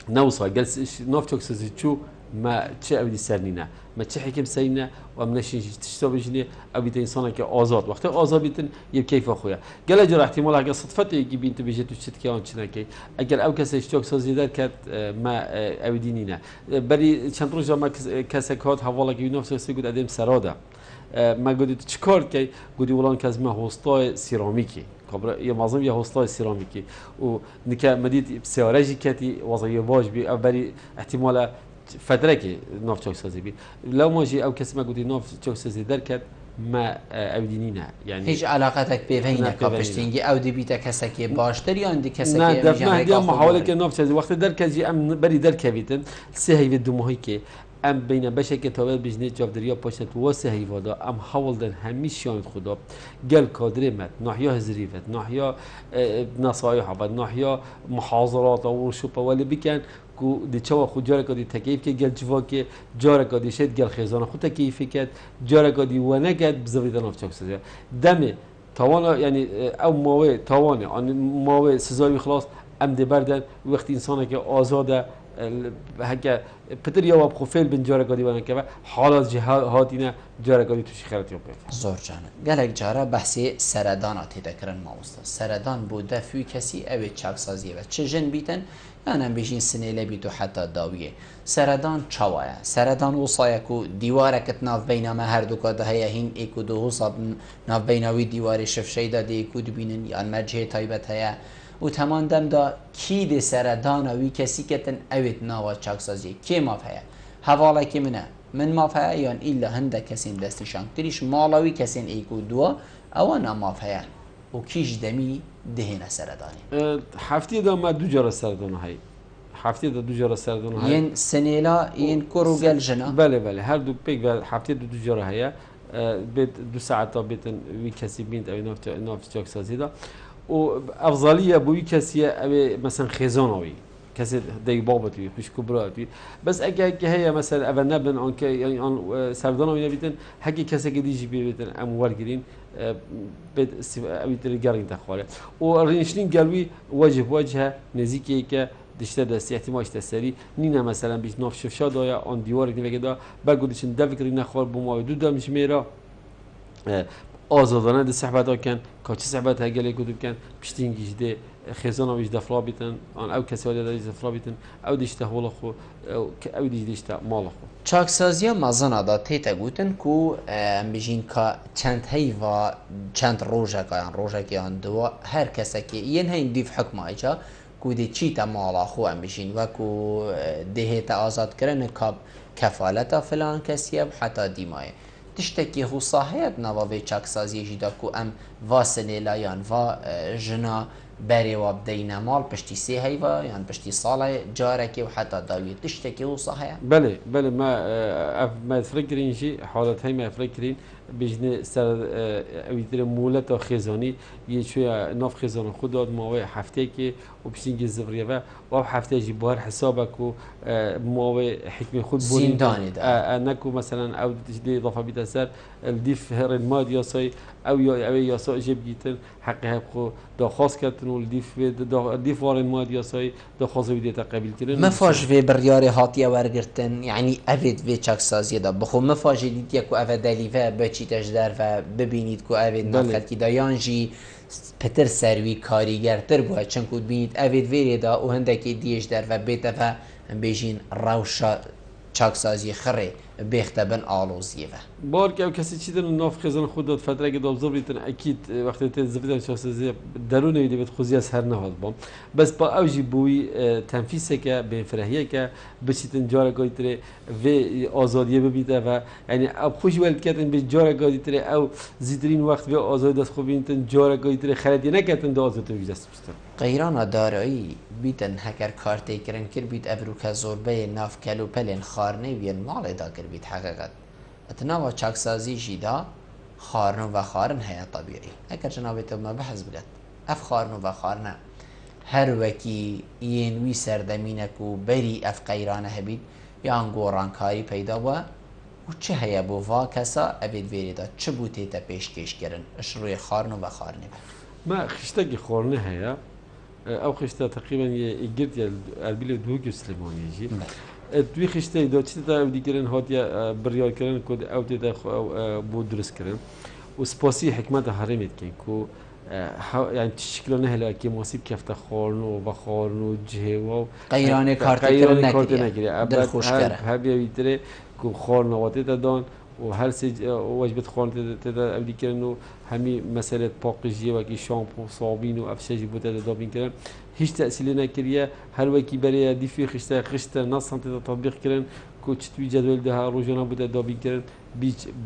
نوصل جلس نوفتوك سزيتشو ما تشي او دي سرنينا ما تشي حكم سينا ومنشي تشتو بجني او بيت انسان كي ازاد وقت ازاد بيتن يب كيف اخويا قال جرى احتمال اگه صدفه يجي انت بيجت وشت كي اون چنكي اگر او كسه اشتوك سزيدر كات ما او دينينا بري چند روز ما كسه كات حواله كي نوفتوك سيگود ادم سراده ما گودی چیکار کی گودی ولان که از ما هوستای سیرامیکی کبر یا معظم یا هوستای سیرامیکی و نکه مدید سیارجی کتی وضعی واج بی اولی احتمال فتره که ناف چوک سازی بی لو ماجی او کسی ما گودی ناف چوک سازی در کت ما اودینی نه یعنی هیچ علاقتك بينك كابشتينجي او دي بيتا كسكي باشتر یا اندی کسکی نه دفعه دیگه محاوله که ناف چوک وقت در کجی ام بری در کویتن سه هی دو ماهی که ام بین بشه که تابع بجنه جافدریا پاشت واسه هیوادا ام حول دن همیشان خدا گل کادر مت ناحیه زریفت ناحیه نصایح بعد ناحیه محاضرات و شوپا ولی بکن کو دی چوا خود جاره کدی تکیف که گل جوا که جاره کدی شد گل خزانه خود تکیف کرد جاره کدی و نکرد بزوید نافچاک سازه دم توان یعنی او ماوه توانه آن ماوه سزای خلاص ام دی بردن وقتی انسانه که آزاده هکه پتر یا واب خوفیل بن جاره کدی وانه که حالات جهاتینه جاره کدی توشی خیرت یوبه زور جانه گلک جاره بحثی سردانات تکرن ماوستا سردان بوده فی کسی اوی چاک سازیه و چه جن بیتن یعنی بیشین سنیله بیتو حتی داویه سردان چوایه سردان وصایه کو دیواره کت ناف بینا ما هر دو کده هیا هین ایکو دو حصاب ناف بیناوی دیواره شفشه داده ایکو دو بینن یا مجه تایبت هیا و تمام دم دا کی د سردان اوی کسی کتن اوید ناوا چاک سازی کی مافیا حواله کی من مافیا یا الا هنده کسین دستشان تریش مالاوی کسین ایکو دو اوانا مافیا و کیش دمی دهنه سردانی هفته دا ما دو جاره سردان های هفته دا دو جاره سردان های این سنیلا این کروگل جنا بله هر دو پیک هفته دو جاره های بیت دو ساعت تا بیتن وی کسی بیند اوی ناف چاک سازی دا و افضلیه بوی کسیه اوی مثلا خزانوی کسی دیگه بابتی پیش کبراتی بس اگه هی مثلا اول نبن آن که یعنی آن سردان آمده بیتن هکی کسی که دیجی بیتن اموال گرین بد بیتن گرین تخاله و رنشین قلبی وجه نزدیکی که دشته دستی احتمالش دستری نینه مثلا بیش ناف شفشا دایا آن دیوار نمیگه دا بگودیشن دفکری نخوار بومای دو دامش میرا آزادانه ده صحبت ها کن کاچه صحبت ها گلی کدوم کن پشتین گیجده خیزان ها بیش دفلا بیتن آن او کسی ها دیش دفلا بیتن او دیشته حول خو او دیشته مال خو چاکسازی مازن دا تیتا گوتن کو بیشین که چند هی و چند روژه که آن دو هر کسی که این هی دیف حکم ایجا کو دی چی تا مالا خو بیشین و کو دهه تا آزاد کرن کاب کفالتا فلان کسیه حتی دیمایه تشتكي هو صاحب نواوي چاكسازي جدا كو ام واسنه لايان و جنا بري وابدينا مال پشتي سي هيوا يعني پشتي صالة جاركي وحتى داوي تشتكي هو صاحب بله ما فكرين شي حالات هي ما فكرين بجنه سر اویتر مولت و خزانی یه شوی ناف خزان خود داد ماوی هفته که و پشتینگی زفریه و هفته جی بار حسابه که ماوی حکم خود بونید زندانی ده نکو مثلا او دی اضافه بیت سر الدیف هر الماد یاسای او یاسای جب گیتن حقی حقو داخواست کردن و الدیف وار الماد یاسای داخواست بیت تقبیل کردن مفاج في برياري هاتيه ورگرتن يعني افيد في چاكسازي دا بخو مفاج ديت يكو افا داليفا بچي تجدر و ببینید کو افید نخلکی دا یانجی پتر سروی کاریگرتر بوده چون که بینید افید ویری دا و هندکی دیش در و بیت و بیشین روشا چاکسازی خره بیخته بن آلوزیه و بار که کسی چی دارن ناف خزان خود داد فتره که داب زبری تن اکید وقتی ت زبیدن چاکسازی درون ایده بید خوزی از هر نهاد بام بس با اوجی بوی تنفیسه که به فرهیه که بچیتن جاره گایتره و آزادیه ببیده و یعنی اب خوشی ولد کردن به جاره گایتره او زیدرین وقت به آزادی دست خوب بینتن جاره گایتره خردی نکردن دا آزادی ویج دست بستن قیران دارایی بیتن هکر کارتی کرن کر بیت ابروک زوربه ناف کلو پلن خارنه وین مال دا کر بیت حقیقت اتناوا چاکسازی جدا خارن و خارن هي طبيعي اگر جنابت ما بحث بلد اف خارن و خارن هر وکی ینوی سردمینک و بری اف قیرانه هبید یان گورانکاری پیدا و چه هیا بو وا کسا ابید ویریدا چه بوتی تا پیشکش کرن اش روی خارن و خارنه ما خشتاقي خارنه هيا او خشتا تقريبا يجرد البيل دوغ سليماني يجي دوی خشته دا چی تا اودی کردن هاتیا بریار کردن کد اودی دا بود درست کردن و سپاسی حکمت حرمت کن کو يعني شكله نهلا كي مصيب كيف تخورنو وبخورنو جهوا قيرانه كارت نكري در خوش كره هبي بيتري كو خورنو واتي دان و هر سه واجبت خورن تدا اودي كرنو همي مساله باقجي وكي شامبو صابين و افشاجي بوتا دابين كرن هیچ تأثیری نکریه هر وکی برای دیفی خشته نص هم تطبیق کردن که چطوری جدول ده روزانه بوده دابین کردن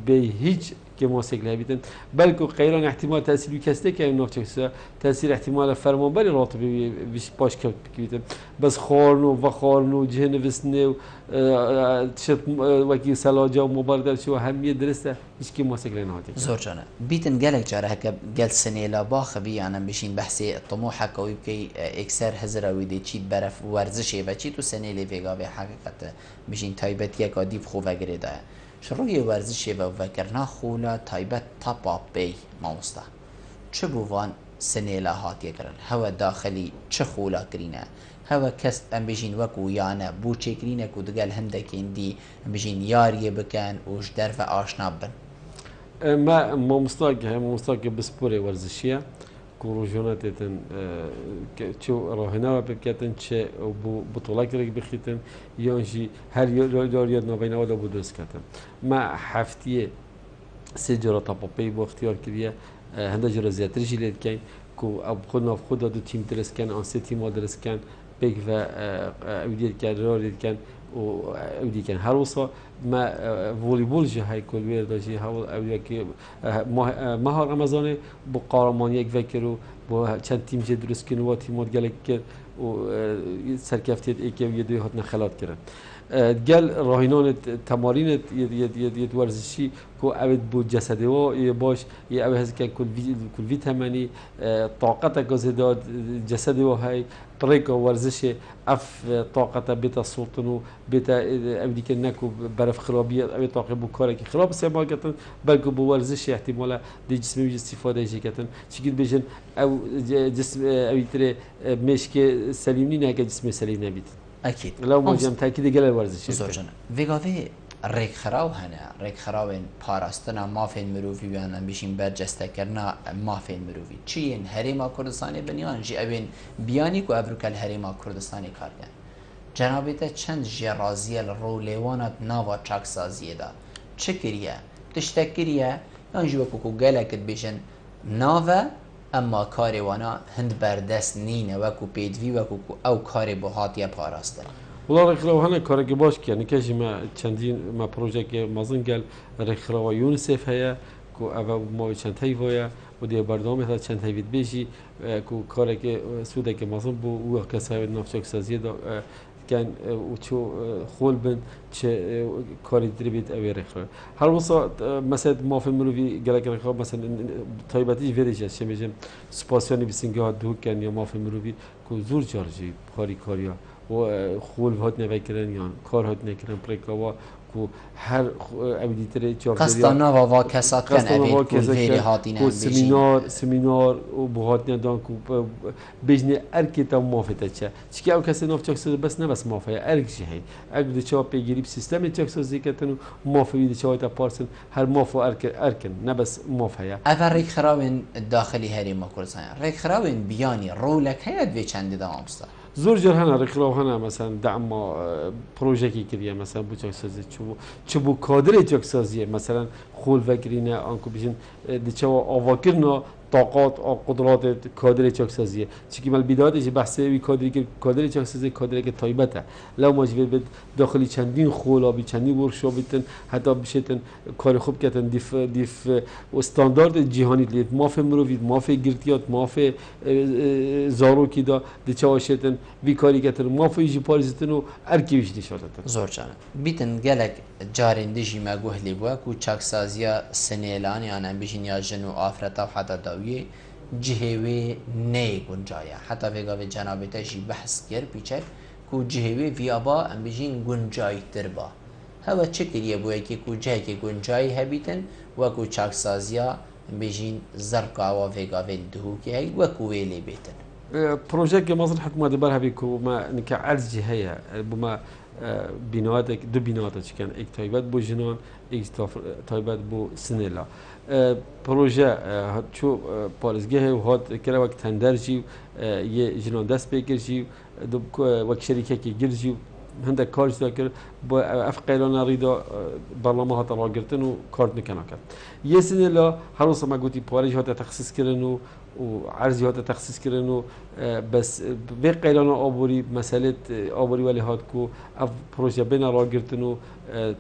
به هیچ که موسیقی هبیتن بلکه قیران احتمال تأثیری کسته که این نافچه تأثیر احتمال فرمانبری راتبه بیش باش کردن بس خارنو جهن وسنه شت وکی سلاجا و مبارد شو همیه درسته هیچ که موسیقی نهاتی زور جانه بیتن گلک جاره هک گل سنه لا باخبی یعنی بشین بحثی طموح کوی که اکثر هزار ویدی چی برف ورزشی و چی تو سنه لیوگا به حقیقت بشین تایبت یک عادیف خوب گریده شروعی ورزشی و وکرنا خولا تایبت تاپا بی مامستا چه بوان سنه لا هاتی کرن هوا داخلی چه خولا کرینه هوا کس ام بجین وکو یانه بو چه کرینه کو دگل هندکین دی ام بجین یاریه بکن اوش در و آشنا بن ما مستاق بسپوره ورزشیه كوروجونات تن شو راهنا بكتن شيء وبطولات كده بخيتن يونجي هل يوريد ما بين ولا بدرس كتن مع حفتيه سجرة طبابي باختيار كريه هندا جرا زيادة رجليت كين كو أبخدنا في خدا دو تيم درس كان أن سه تيم درس كان بيك و أوديت كان راريت كان وأودي كان هروسا ما فوليبول جه هاي كل وير داشي هاول أودي كي مهار رمضان بقارمان یک وکرو با چند تیم جد درست کنه و تیمات گله که و سرکفتید ایکی و یه هات نخلات کردن گل راهنان تمارین یه ورزشی کو عبد بود جسده و باش یه عبد هست که کل ویتامینی طاقت گازداد جسده و های بريك ورزش اف طاقه بيتا سلطنو بيتا امريكا نكو برف خرابيه ابي طاقه بو كارك خراب سما كتن بلكو بو ورزش احتمال دي جسم استفاده جي كتن شكل بيجن او جسم ابي تري مشك سليمني نك جسم سليم نبيت اكيد لو ما جام تاكيد قال الورزش زوجنا فيغافي ريك خراو هنا ريك خراوين باراستنا مافين مروفي بيانا بيشين برجسته كرنا مافين مروفي چين هريما كردستاني بنيان جي ابين بياني كو افريكا الهريما كردستاني كارگن جنابيته چند جي رازيه الرو ليوانات ناوا چاك سازيه دا چكريه تشتكريه يعني جو كوكو گلكت بيشن ناوا اما كاري وانا هند بردست نينه وكو بيدوي وكو او كاري بوهاتيه باراستن والله رخلو هنا كارك باش كي يعني كاجي ما چندين ما بروجيك مازن قال رخلو يونسف هيا كو اوا ما چند هيفويا ودي برنامج هذا چند هيفيت بيجي كو كارك سودك مازن بو و كساوي نافچوك سازيه كان وشو خول بن كاري دربيت اوي رخلو هر وصا مثلا ما في مروي قالك رخلو مثلا طيبتي فيريج شمجم سباسيوني بسنگه دو كان يا ما في مروي كو زور جارجي كاريا و خول هات نوکرن یا کار هات نکرن پرکاوا کو هر ابدی تری چاپ قصدنا و واکسات کن ابد کل ویری هاتین کو سمینار و بهات ندان کو بجنه ارکتا موافقت چه چی او کسی ناف چاکساز بس نه بس موافقه ارک جهی اگر چاپ پیگیری سیستم چاکسازی کتن موافقی چاوی تا پارسن هر موافق ارکن نه بس موافقه اول ریک خراون داخلی هریما کردستان ریک خراون بیانی رولک هیاد وی چندی دام است زور جر هنا رخلو هنا مثلا دعم بروجكي كريه مثلا بو چاكسازي چبو كادر چاكسازي مثلا خول فكرينا انكو بيجن دچوا اواكرنا طاقات او قدرات كادر چاكسازي چكي مال بدايتش بحث وي كادر چاكسازي كادر که تايبته لو ماجي داخلي چندين خولا بي چندين ورشو بيتن حتى بشتن کار خوب کتن دیف و استاندارد جهانی لید ماف مروید ماف گرتیات ماف زارو کی دا دچوا شتن وی کاری کتن ماف یجی پاریزتن و ارکیوش نشاتن زور جان بیتن گلک جارندجی ما گوهلی بوا کو چاکسازیا سنیلان یعنی بیشین یا جنو آفرتا و حتی داویه جهوی نه گنجایا حتی وگا و جنابته جی بحث کر پیچک کو جهوی ویابا ام بیشین گنجای تربا هوا چکریه بوده که کجایی که گنجایی هبیتن و کو چاکسازیا بیشین زرقا و وگا و دهو که هی و کو ویلی بیتن پروژه که مصر حکومت برها بی کو ما نکه عرض جهیه بما بینات دو بینات چکن یک تایبت بو جنان یک تایبت بو سنلا پروژه چو پارزگاه و هات کرا وقت تندرجی یه جنان دست بگیرجی دو وقت شریکه که گیرجی هندك کارش داکر با افقیلان ریدا برنامه ها را گرتن و کارت نکنه کرد یه سنه لا هر روز ما گویی پارج ها تخصیص کردن و عرضی ها تخصیص کردن و بس به قیلان آبوری مسئله آبوری ولی هات کو اف پروژه بین را گرتن و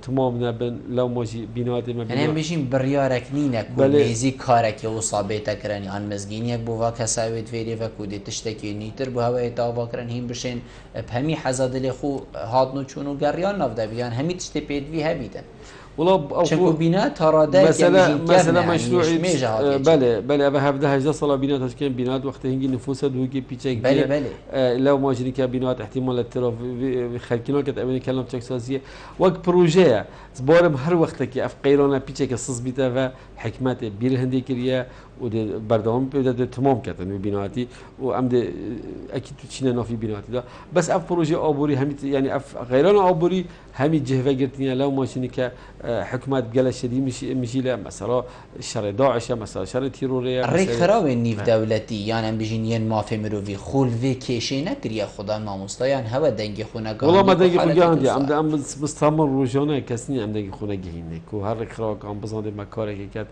تمام نبن لو ماجی بینات ما یعنی میشیم بریارک نینک و میزی کارک و صابت کرنی آن مزگینی بو واکسایت ویری و کودی تشتکی نیتر بو هوای تاوا کرن هم بشین همی حزادل خو هادنو چونو گریان نفده بیان همی تشتی پیدوی هبیدن والله شكو بناء ترى ده مثلا مشروعي بله ابا 17 سال بناء تشكيل بناء وقت هنجي نفوس دوجي بيتشك بله لو ما جري كبناء احتمال التراف خلكنا كت امين كلام تشكسازيه وقت بروجيه زبارم هر وقت كي اف قيرانا بيتشك صص بيتا و حكمت بير هندي كريا و بردام بده تمام كتن بناءاتي و عمد اكيد تشينا نافي بناءاتي ده بس اف بروجي ابوري هم يعني اف غيرنا ابوري هم جهه قرتني لو ما شنك حكومات قالش دي مشي لا مثلا شر داعش مثلا شر تيروريه ريك خراوي نيف دولتي يعني بيجين ما في مروفي خول في كيشي نكريا خدا ناموستا يعني هوا دنگي خونه والله ما دنگي خونه عندي عم مستمر روجانه كسني عم دنگي خونه جهينه كو هر ريك خراو كان بزاند مكاره كات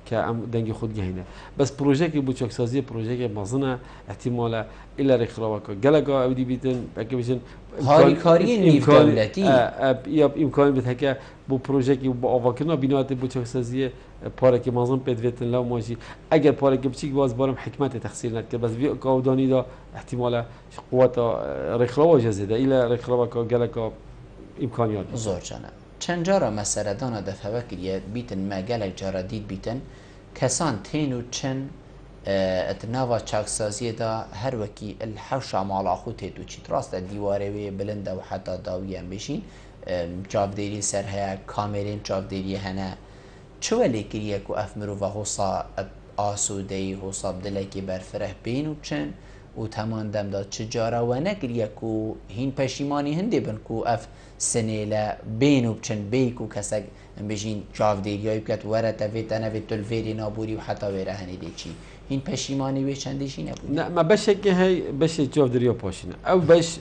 كام دنگي خود جهينه بس بروجه كي بو چاكسازي بروجه كي مازنه احتمال الا ريك خراو گلگا اودي بيتن اكيشن هاريكاري نيف دولتي یا امکان بده که با پروژه که با آواکرنا بینات با چاکسازی پاره که مازن پیدویتن لو ماشی اگر پاره که بچیک باز بارم حکمت تخصیل نکرد بس بی کاودانی دا احتمال قوت رخلاو جزیده ایلا رخلاو که گلک امکانیات زور جانه چند جارا مسئله دانا دفعه کریه بیتن ما گلک جارا دید بیتن کسان تین و چند اتناوا چاکسازی دا هر وکی الحوش مالا خود تیتو چیت راست دیواره وی بلند و حتی داوی هم بشین چاودیری سر ها کامرین چاودیری هنه چو لیکریه که افمرو و حوصا آسودهی حوصا بدلکی برفره بینو چن و تمان دم داد چجاره و نگریه که هین پشیمانی هنده بن که اف سنیله بینو بچن بیکو کسک بجین چاودیری های بکت وره تفید تنوید تلویری نابوری و حتی ویره هنه دی چی این پشیمانی به چندیشی نبود؟ نه ما بشه که هی بشه چاودیری ها پاشینه او بش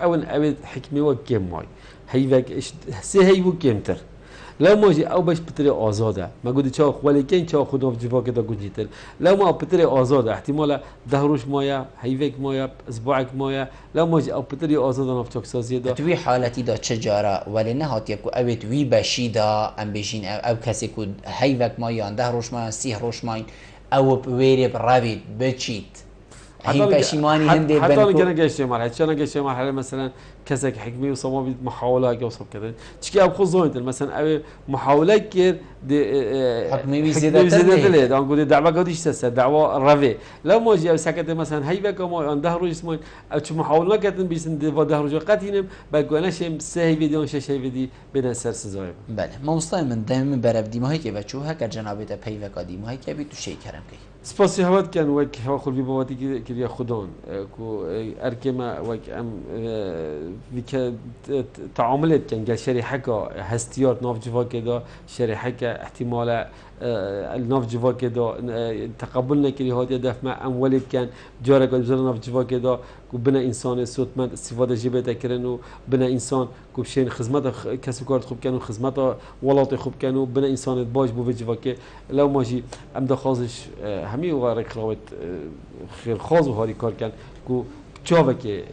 اون اوید حکمی و کم مای هی وک سه هی و کمتر لو ماجي او باش بطريقه آزاده ما قلت تشاخ ولكن تشاخ خدوا في جفاك كده قلت لو ما بطريقه آزاده احتمال دهروش مايا هيفك مايا اسبوعك مايا لو ماجي او بطريقه آزاده نفتك سازي ده توی حالتی دا چجاره ولی نه هاتیه کو اوید وی بشیدا ام بشین او کسی کو هیوک مایا دهروش مایا سیه روش ماین او بویری براوید بچیت هی پشیمانی هنده حتى انا كنا جاي شي مرحله انا جاي شي مرحله مثلا كسك حكمي وصوابي محاوله قوصب كذا تشكي ابو خزونت مثلا او محاوله كير حكمي زياده له دون قول دعوه قديش سس دعوه رفي لو ما جاي سكت مثلا هي بك ما اندهروا اسمه او محاوله كتن بيسن دهروا قتينم بقول انا شي سه فيديو شي فيديو بين سر سزاي بله ما مستعد من دائما برف ديما هيك بچو هك جنابه پي و قديم هيك بي تو شي كرم كي سپاسی هواد کن وک هوا خلبی بواتی که خودان کو ارکما وک ام وک تعاملت کن جل شريحة هستيات ناف جوا كده شريحة احتمال ناف جوا كده تقبلنا كلي هادي دف مع ولد كان جارك بزر ناف جوا كده بنا انسان صوتمند استفاده جيبه تكرنو بنا انسان كوبشين خدمات كسب کار خوب كانوا خدمات ولات خوب كانوا بنا انسان باش بو جوا که لو ماجي ام دخازش همي وغيرك خلاوت خير خاز وهاري كار كان كو جاوا که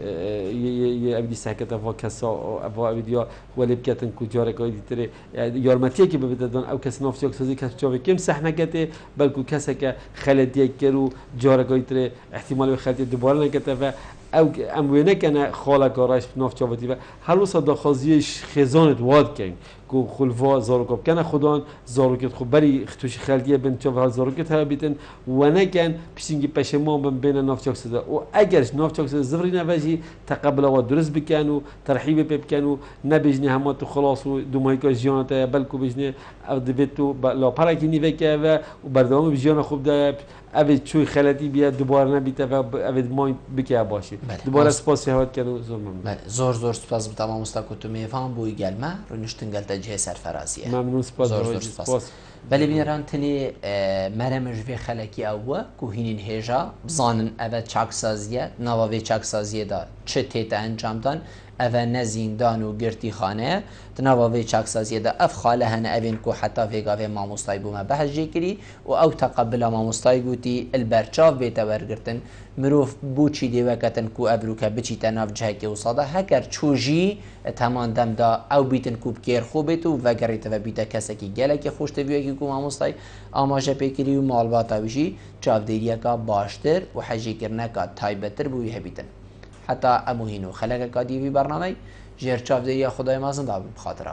یه ابدی سکت افوا کسا افوا ابدیا ولی بکتن کو جاره که دیتره یارمتیه که ببدن او کس نافتی اکسازی کس جاوا کم صحنه کته بلکو کسی که خلدیه کرو جاره که دیتره احتمال به خلدی دوباره نکته و او اموینه کنه خاله کارش ناف جاواتی و هر روز داخازیش خزانت واد کن کو خلوا زاروکاب کنه خودان زاروکت خوب بری توش خلدیه بن چاو هر زاروکت ها بیتن و نکن پیشینگی پشمان بن بین ناف جاکسده و اگرش ناف جاکسده زفری نوجی تقبل و درست بکنو ترحیب بکنو نبیجنی همات خلاص و دومایی که جیانت بلکو بیجنی او دویتو لا پرکی نیوکه و بردام بیجان خوب ده اوید چوی خلدی بیاد دوباره نبیته و اوید ماین بکه باشی دوباره سپاسی هات کنو زور ممنون زور سپاس به تمام استاکوتو میفهم بوی گلمه رو نشتنگل تجه سرفرازیه ممنون سپاس بله بینران تنی مرمج وی خلکی اوه کوهینین هجا بزانن اوه چاکسازیه نواوی چاکسازیه دا چه تیت انجام دان اوه نزیندان و گرتی خانه تنواوی چاکسازیه دا اف خاله هن اوین کو حتی ویگاوی ماموستای بومه بحجی کری و او تقبل ماموستای گوتی البرچاو بیتا ورگرتن مروف بوچی دیوکتن کو ابروکه بچی تناف جه که وصاده هکر چوجی تمان دم دا او بیتن کوب کیر خوبتو و گریت و بیتا کسی که گله که خوشت بیوی که کو ماموستای آماجه پیکری و مالباتا بشی چاودیریه که باشتر و حجی کرنه که تایبتر بوی هبیتن حتی اموهینو خلق که دیوی برنامه جیر چاودیریه خدای مازن دا بخاطره